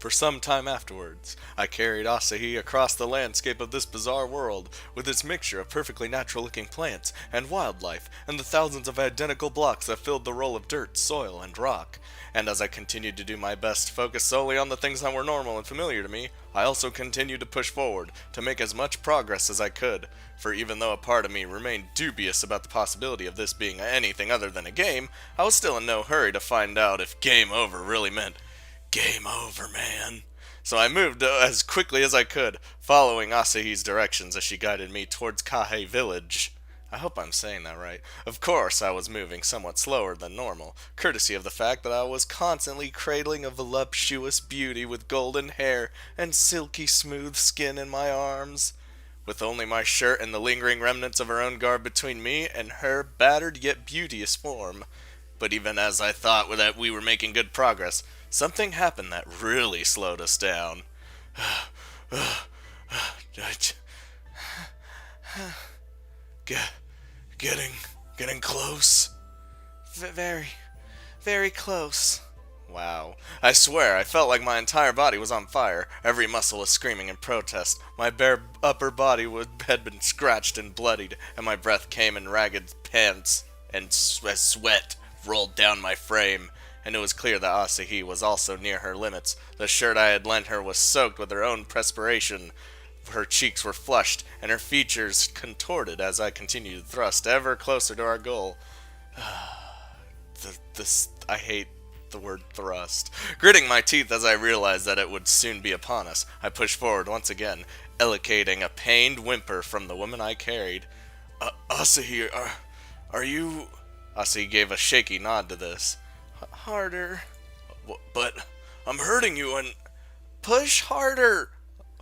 For some time afterwards, I carried Asahi across the landscape of this bizarre world, with its mixture of perfectly natural-looking plants and wildlife, and the thousands of identical blocks that filled the role of dirt, soil, and rock. And as I continued to do my best to focus solely on the things that were normal and familiar to me, I also continued to push forward, to make as much progress as I could. For even though a part of me remained dubious about the possibility of this being anything other than a game, I was still in no hurry to find out if game over really meant game over, man. So I moved as quickly as I could, following Asahi's directions as she guided me towards Kahe village. I hope I'm saying that right. Of course, I was moving somewhat slower than normal, courtesy of the fact that I was constantly cradling a voluptuous beauty with golden hair and silky smooth skin in my arms. With only my shirt and the lingering remnants of her own garb between me and her battered yet beauteous form. But even as I thought that we were making good progress, something happened that really slowed us down. Getting close. Very, very close. Wow. I swear, I felt like my entire body was on fire. Every muscle was screaming in protest. My bare upper body had been scratched and bloodied, and my breath came in ragged pants, and sweat rolled down my frame. And it was clear that Asahi was also near her limits. The shirt I had lent her was soaked with her own perspiration. Her cheeks were flushed, and her features contorted as I continued to thrust ever closer to our goal. I hate the word thrust. Gritting my teeth as I realized that it would soon be upon us, I pushed forward once again, elocuting a pained whimper from the woman I carried. Asahi, are you... Asahi gave a shaky nod to this. Harder. But I'm hurting you and... Push harder.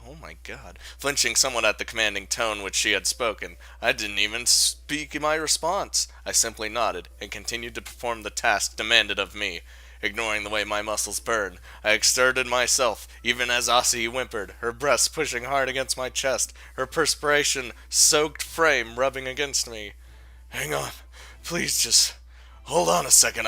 Oh my god. Flinching somewhat at the commanding tone which she had spoken, I didn't even speak my response. I simply nodded and continued to perform the task demanded of me. Ignoring the way my muscles burned, I exerted myself, even as Asahi whimpered, her breasts pushing hard against my chest, her perspiration-soaked frame rubbing against me. Hang on. Please just hold on a second,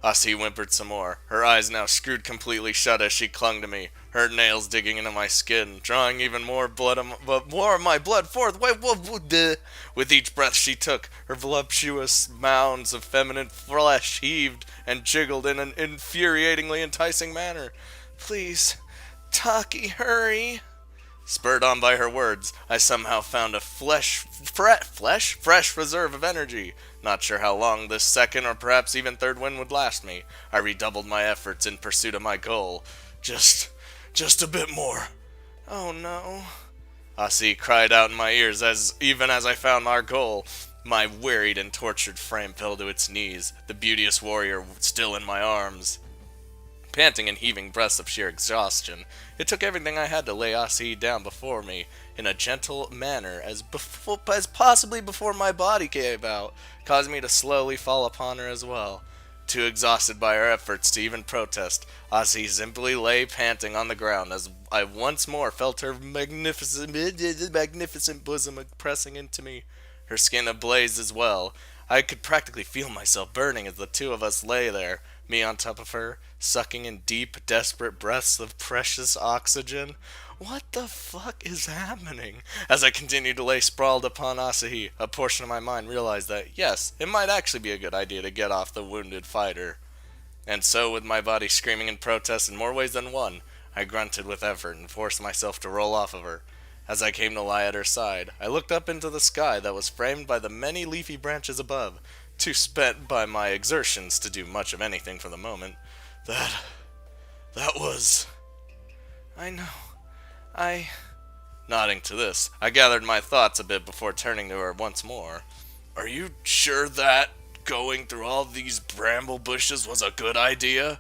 Asahi whimpered some more, her eyes now screwed completely shut as she clung to me, her nails digging into my skin, drawing even more more of my blood forth. With each breath she took, her voluptuous mounds of feminine flesh heaved and jiggled in an infuriatingly enticing manner. Please, Taki, hurry. Spurred on by her words, I somehow found a fresh reserve of energy. Not sure how long this second or perhaps even third wind would last me. I redoubled my efforts in pursuit of my goal. Just a bit more. Oh no. Asahi cried out in my ears even as I found our goal. My wearied and tortured frame fell to its knees, the beauteous warrior still in my arms. Panting and heaving breaths of sheer exhaustion, it took everything I had to lay Asahi down before me in a gentle manner as possibly before my body gave out, caused me to slowly fall upon her as well. Too exhausted by our efforts to even protest, Asahi simply lay panting on the ground as I once more felt her magnificent bosom pressing into me, her skin ablaze as well. I could practically feel myself burning as the two of us lay there, me on top of her, sucking in deep, desperate breaths of precious oxygen. What the fuck is happening? As I continued to lay sprawled upon Asahi, a portion of my mind realized that, yes, it might actually be a good idea to get off the wounded fighter. And so, with my body screaming in protest in more ways than one, I grunted with effort and forced myself to roll off of her. As I came to lie at her side, I looked up into the sky that was framed by the many leafy branches above, too spent by my exertions to do much of anything for the moment. That was... I know. Nodding to this, I gathered my thoughts a bit before turning to her once more. Are you sure that going through all these bramble bushes was a good idea?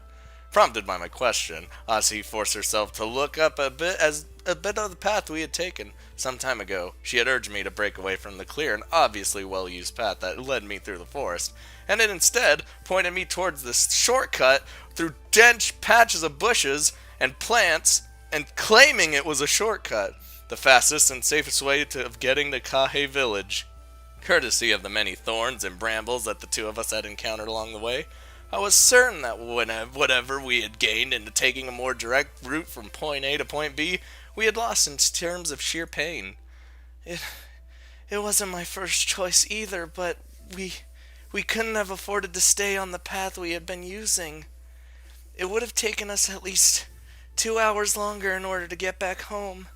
Prompted by my question, Asahi forced herself to look up a bit of the path we had taken. Some time ago, she had urged me to break away from the clear and obviously well-used path that led me through the forest, and it instead pointed me towards this shortcut through dense patches of bushes and plants, and claiming it was a shortcut, the fastest and safest way of getting to Kahe village. Courtesy of the many thorns and brambles that the two of us had encountered along the way, I was certain that whatever we had gained into taking a more direct route from point A to point B, we had lost in terms of sheer pain. It it wasn't my first choice either, but we couldn't have afforded to stay on the path we had been using. It would have taken us at least 2 hours longer in order to get back home,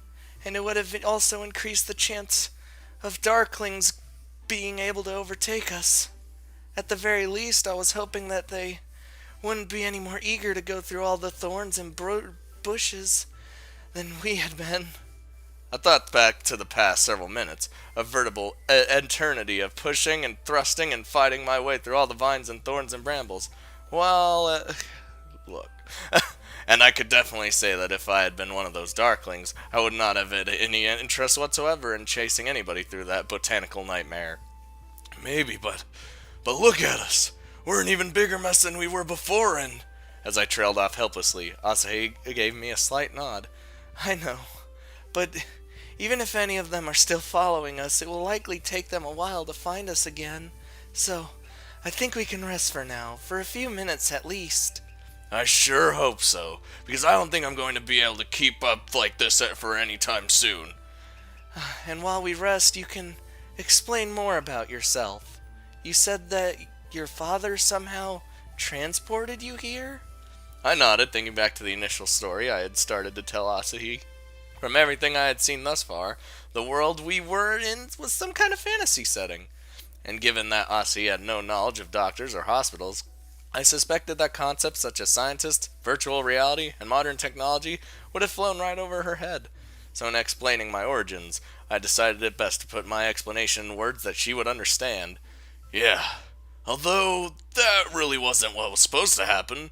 and it would have also increased the chance of Darklings being able to overtake us. At the very least, I was hoping that they wouldn't be any more eager to go through all the thorns and bushes than we had been. I thought back to the past several minutes, a veritable eternity of pushing and thrusting and fighting my way through all the vines and thorns and brambles. Well, look. And I could definitely say that if I had been one of those Darklings, I would not have had any interest whatsoever in chasing anybody through that botanical nightmare. Maybe, but look at us. We're an even bigger mess than we were before, and as I trailed off helplessly, Asahi gave me a slight nod. I know, but even if any of them are still following us, it will likely take them a while to find us again. So, I think we can rest for now, for a few minutes at least. I sure hope so, because I don't think I'm going to be able to keep up like this for any time soon. And while we rest, you can explain more about yourself. You said that your father somehow transported you here? I nodded, thinking back to the initial story I had started to tell Asahi. From everything I had seen thus far, the world we were in was some kind of fantasy setting. And given that Asahi had no knowledge of doctors or hospitals, I suspected that concepts such as scientists, virtual reality, and modern technology would have flown right over her head. So in explaining my origins, I decided it best to put my explanation in words that she would understand. Yeah, although that really wasn't what was supposed to happen.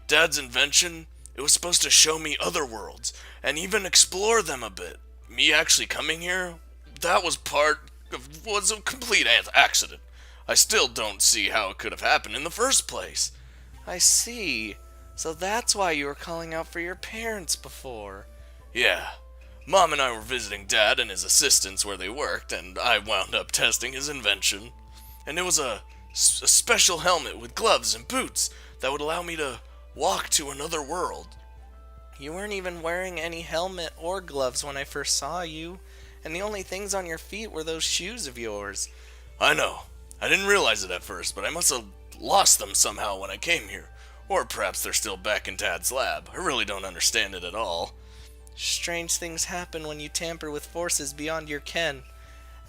Dad's invention, it was supposed to show me other worlds, and even explore them a bit. Me actually coming here, that was a complete accident. I still don't see how it could have happened in the first place. I see. So that's why you were calling out for your parents before. Yeah. Mom and I were visiting Dad and his assistants where they worked, and I wound up testing his invention. And it was a special helmet with gloves and boots that would allow me to walk to another world. You weren't even wearing any helmet or gloves when I first saw you, and the only things on your feet were those shoes of yours. I know. I didn't realize it at first, but I must have lost them somehow when I came here. Or perhaps they're still back in Dad's lab. I really don't understand it at all. Strange things happen when you tamper with forces beyond your ken,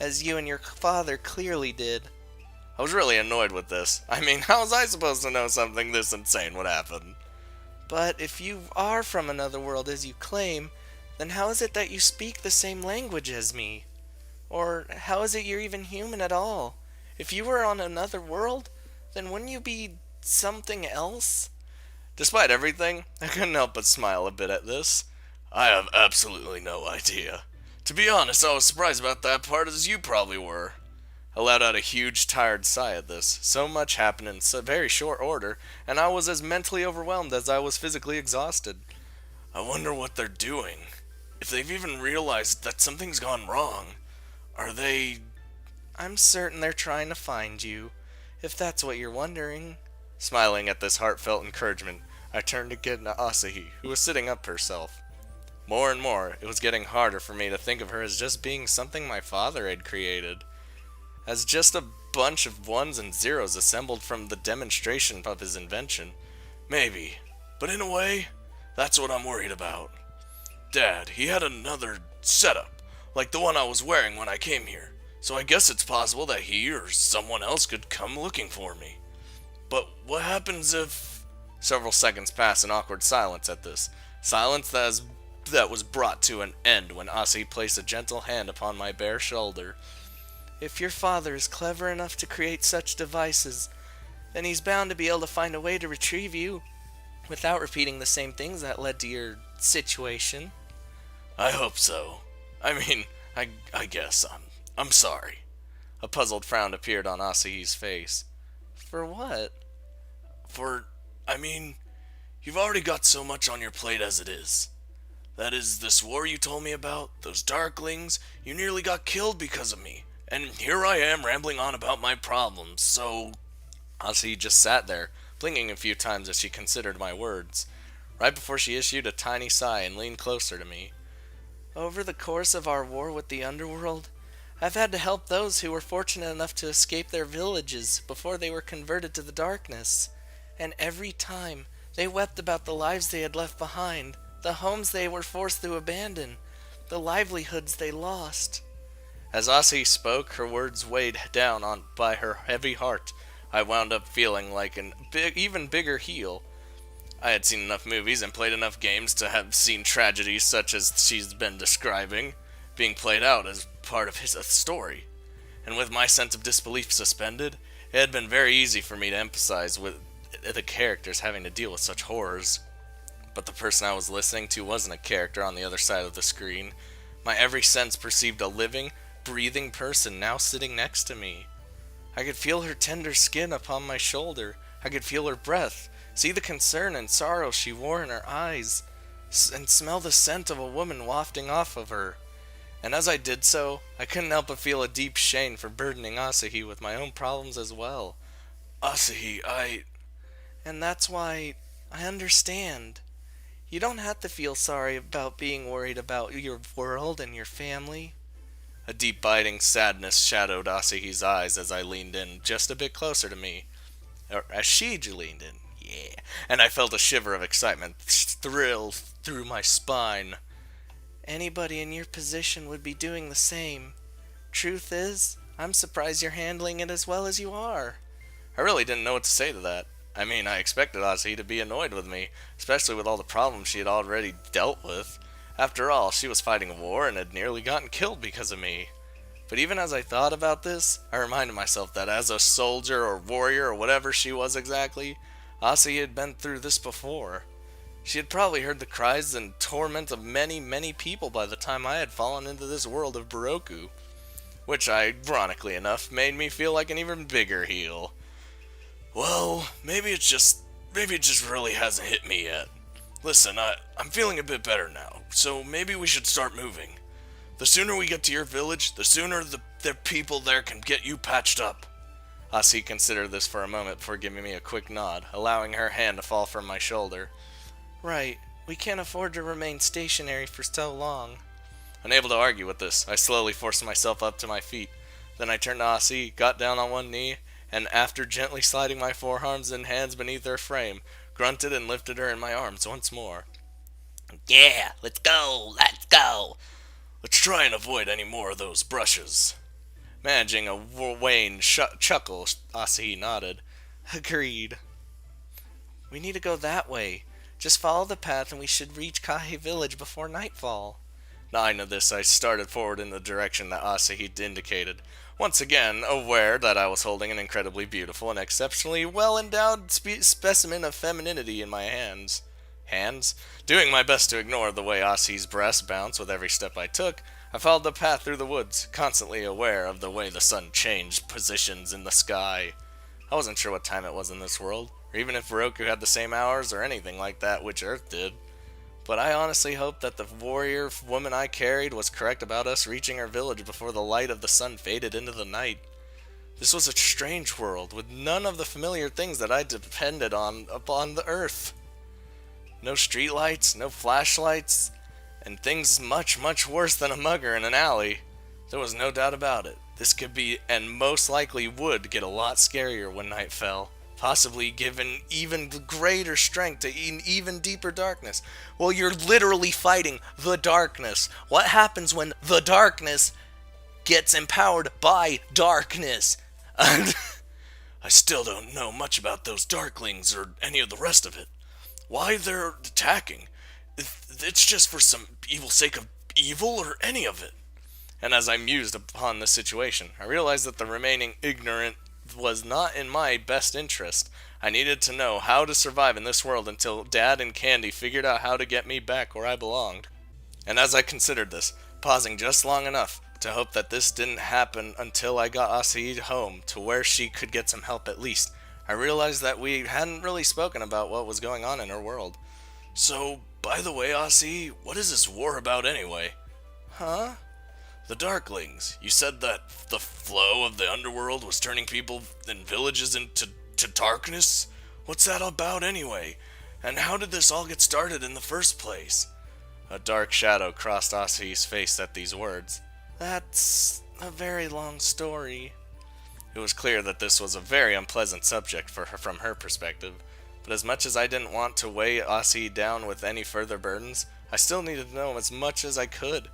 as you and your father clearly did. I was really annoyed with this. I mean, how was I supposed to know something this insane would happen? But if you are from another world as you claim, then how is it that you speak the same language as me? Or how is it you're even human at all? If you were on another world, then wouldn't you be something else? Despite everything, I couldn't help but smile a bit at this. I have absolutely no idea. To be honest, I was surprised about that part as you probably were. I let out a huge, tired sigh at this. So much happened in very short order, and I was as mentally overwhelmed as I was physically exhausted. I wonder what they're doing. If they've even realized that something's gone wrong. Are they... I'm certain they're trying to find you, if that's what you're wondering. Smiling at this heartfelt encouragement, I turned again to Asahi, who was sitting up herself. More and more, it was getting harder for me to think of her as just being something my father had created. As just a bunch of ones and zeros assembled from the demonstration of his invention. Maybe, but in a way, that's what I'm worried about. Dad, he had another setup, like the one I was wearing when I came here. So I guess it's possible that he or someone else could come looking for me. But what happens if... Several seconds passed in awkward silence at this. Silence that was brought to an end when Asahi placed a gentle hand upon my bare shoulder. If your father is clever enough to create such devices, then he's bound to be able to find a way to retrieve you, without repeating the same things that led to your situation. I hope so. I mean, I guess I'm sorry. A puzzled frown appeared on Asahi's face. For what? You've already got so much on your plate as it is. That is, this war you told me about, those Darklings, you nearly got killed because of me. And here I am rambling on about my problems, so... Asahi just sat there, blinking a few times as she considered my words. Right before she issued a tiny sigh and leaned closer to me. Over the course of our war with the underworld, I've had to help those who were fortunate enough to escape their villages before they were converted to the darkness. And every time, they wept about the lives they had left behind, the homes they were forced to abandon, the livelihoods they lost. As Aussie spoke, her words weighed down on by her heavy heart. I wound up feeling like an even bigger heel. I had seen enough movies and played enough games to have seen tragedies such as she's been describing being played out as part of his story. And with my sense of disbelief suspended, it had been very easy for me to empathize with the characters having to deal with such horrors. But the person I was listening to wasn't a character on the other side of the screen. My every sense perceived a living, breathing person now sitting next to me. I could feel her tender skin upon my shoulder. I could feel her breath, see the concern and sorrow she wore in her eyes, and smell the scent of a woman wafting off of her. And as I did so, I couldn't help but feel a deep shame for burdening Asahi with my own problems as well. Asahi, And that's why I understand. You don't have to feel sorry about being worried about your world and your family. A deep biting sadness shadowed Asahi's eyes as I leaned in just a bit closer to me. Or as she leaned in, yeah. And I felt a shiver of excitement thrill through my spine. Anybody in your position would be doing the same. Truth is, I'm surprised you're handling it as well as you are. I really didn't know what to say to that. I mean, I expected Asahi to be annoyed with me, especially with all the problems she had already dealt with. After all, she was fighting a war and had nearly gotten killed because of me. But even as I thought about this, I reminded myself that as a soldier or warrior or whatever she was exactly, Asahi had been through this before. She had probably heard the cries and torment of many, many people by the time I had fallen into this world of Burokku, which, ironically enough, made me feel like an even bigger heel. well, maybe it just really hasn't hit me yet. Listen, I'm feeling a bit better now, so maybe we should start moving. The sooner we get to your village, the sooner the people there can get you patched up. Asahi considered this for a moment before giving me a quick nod, allowing her hand to fall from my shoulder. Right, we can't afford to remain stationary for so long. Unable to argue with this, I slowly forced myself up to my feet. Then I turned to Asahi, got down on one knee, and after gently sliding my forearms and hands beneath her frame, grunted and lifted her in my arms once more. Yeah, let's go. Let's try and avoid any more of those brushes. Managing a wan chuckle, Asahi nodded. Agreed. We need to go that way. Just follow the path and we should reach Kahe village before nightfall. Knowing of this, I started forward in the direction that Asahi indicated, once again aware that I was holding an incredibly beautiful and exceptionally well-endowed specimen of femininity in my hands. Doing my best to ignore the way Asahi's breasts bounced with every step I took, I followed the path through the woods, constantly aware of the way the sun changed positions in the sky. I wasn't sure what time it was in this world, or even if Burokku had the same hours or anything like that which Earth did. But I honestly hoped that the warrior woman I carried was correct about us reaching our village before the light of the sun faded into the night. This was a strange world, with none of the familiar things that I depended on upon the Earth. No streetlights, no flashlights, and things much, much worse than a mugger in an alley. There was no doubt about it. This could be, and most likely would, get a lot scarier when night fell, possibly given even greater strength to even deeper darkness. Well, you're literally fighting the darkness. What happens when the darkness gets empowered by darkness? I still don't know much about those darklings or any of the rest of it. Why they're attacking? It's just for some evil sake of evil or any of it. And as I mused upon this situation, I realized that the remaining ignorant was not in my best interest. I needed to know how to survive in this world until Dad and Candy figured out how to get me back where I belonged. And as I considered this, pausing just long enough to hope that this didn't happen until I got Asahi home to where she could get some help at least, I realized that we hadn't really spoken about what was going on in her world. So, by the way, Asahi, what is this war about anyway? Huh? The Darklings. You said that the flow of the underworld was turning people in villages into darkness? What's that about anyway? And how did this all get started in the first place? A dark shadow crossed Asi's face at these words. That's a very long story. It was clear that this was a very unpleasant subject for her from her perspective, but as much as I didn't want to weigh Asi down with any further burdens, I still needed to know as much as I could,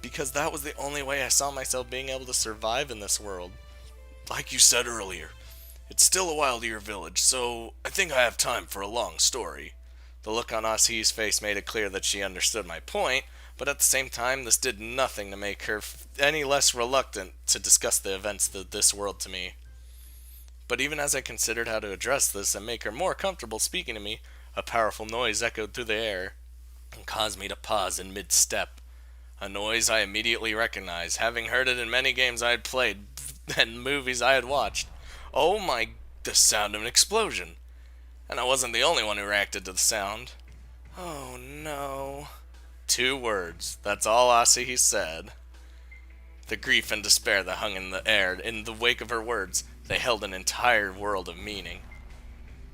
because that was the only way I saw myself being able to survive in this world. Like you said earlier, it's still a while to your village, so I think I have time for a long story. The look on Asi's face made it clear that she understood my point, but at the same time, this did nothing to make her any less reluctant to discuss the events of this world to me. But even as I considered how to address this and make her more comfortable speaking to me, a powerful noise echoed through the air and caused me to pause in mid-step. A noise I immediately recognized, having heard it in many games I had played and movies I had watched. Oh my, the sound of an explosion. And I wasn't the only one who reacted to the sound. Oh no. 2 words. That's all Asi said. The grief and despair that hung in the air in the wake of her words, they held an entire world of meaning.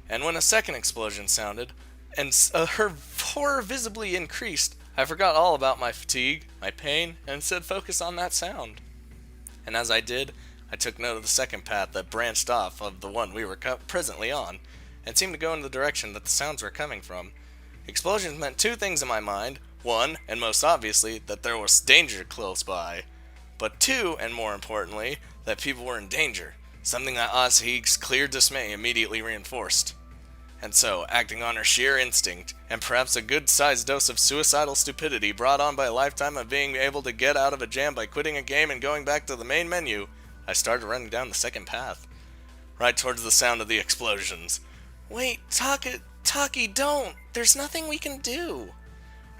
And when a second explosion sounded, and her horror visibly increased, I forgot all about my fatigue, my pain, and instead focused on that sound. And as I did, I took note of the second path that branched off of the one we were presently on, and seemed to go in the direction that the sounds were coming from. Explosions meant 2 things in my mind. 1, and most obviously, that there was danger close by. But 2, and more importantly, that people were in danger, something that Asi's clear dismay immediately reinforced. And so, acting on her sheer instinct, and perhaps a good-sized dose of suicidal stupidity brought on by a lifetime of being able to get out of a jam by quitting a game and going back to the main menu, I started running down the second path, right towards the sound of the explosions. Wait, Taki, don't! There's nothing we can do!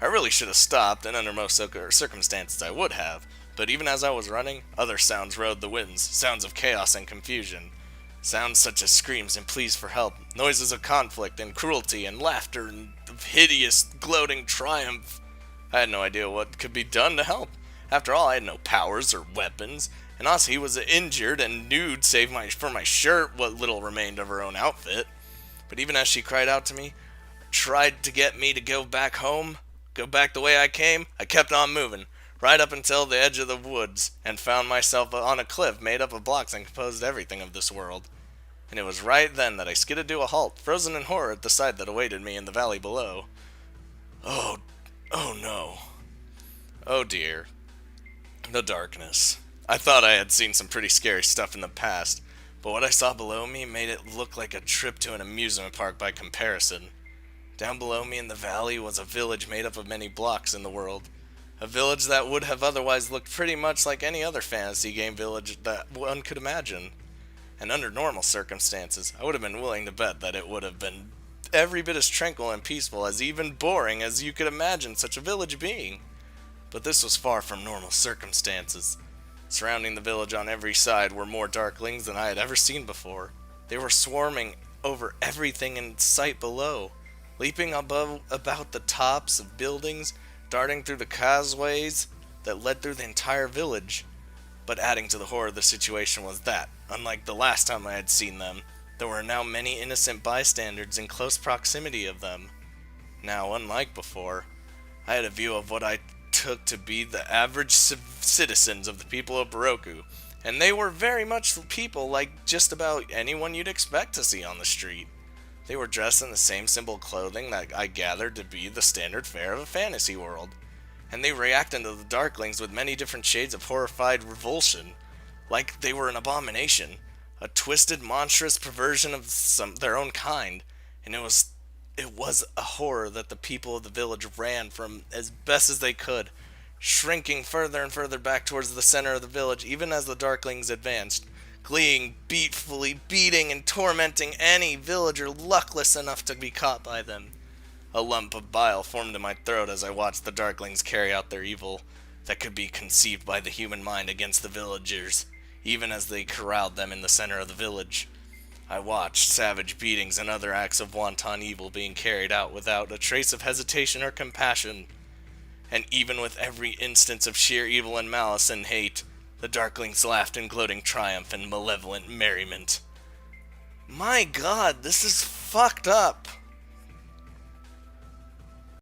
I really should have stopped, and under most circumstances I would have, but even as I was running, other sounds rode the winds, sounds of chaos and confusion. Sounds such as screams and pleas for help, noises of conflict and cruelty and laughter and of hideous, gloating triumph. I had no idea what could be done to help. After all, I had no powers or weapons, and Asi was injured and nude save for my shirt, what little remained of her own outfit. But even as she cried out to me, tried to get me to go back home, go back the way I came, I kept on moving, right up until the edge of the woods, and found myself on a cliff made up of blocks and composed everything of this world. And it was right then that I skidded to a halt, frozen in horror at the sight that awaited me in the valley below. Oh no. Oh dear. The darkness. I thought I had seen some pretty scary stuff in the past, but what I saw below me made it look like a trip to an amusement park by comparison. Down below me in the valley was a village made up of many blocks in the world. A village that would have otherwise looked pretty much like any other fantasy game village that one could imagine. And under normal circumstances, I would have been willing to bet that it would have been every bit as tranquil and peaceful as even boring as you could imagine such a village being. But this was far from normal circumstances. Surrounding the village on every side were more darklings than I had ever seen before. They were swarming over everything in sight below, leaping about the tops of buildings, darting through the causeways that led through the entire village. But adding to the horror of the situation was that, unlike the last time I had seen them, there were now many innocent bystanders in close proximity of them. Now, unlike before, I had a view of what I took to be the average citizens of the people of Burokku, and they were very much people like just about anyone you'd expect to see on the street. They were dressed in the same simple clothing that I gathered to be the standard fare of a fantasy world, and they reacted to the darklings with many different shades of horrified revulsion, like they were an abomination, a twisted, monstrous perversion of their own kind, and it was a horror that the people of the village ran from as best as they could, shrinking further and further back towards the center of the village even as the darklings advanced, beating and tormenting any villager luckless enough to be caught by them. A lump of bile formed in my throat as I watched the darklings carry out their evil that could be conceived by the human mind against the villagers, even as they corralled them in the center of the village. I watched savage beatings and other acts of wanton evil being carried out without a trace of hesitation or compassion. And even with every instance of sheer evil and malice and hate, the darklings laughed in gloating triumph and malevolent merriment. My god, this is fucked up.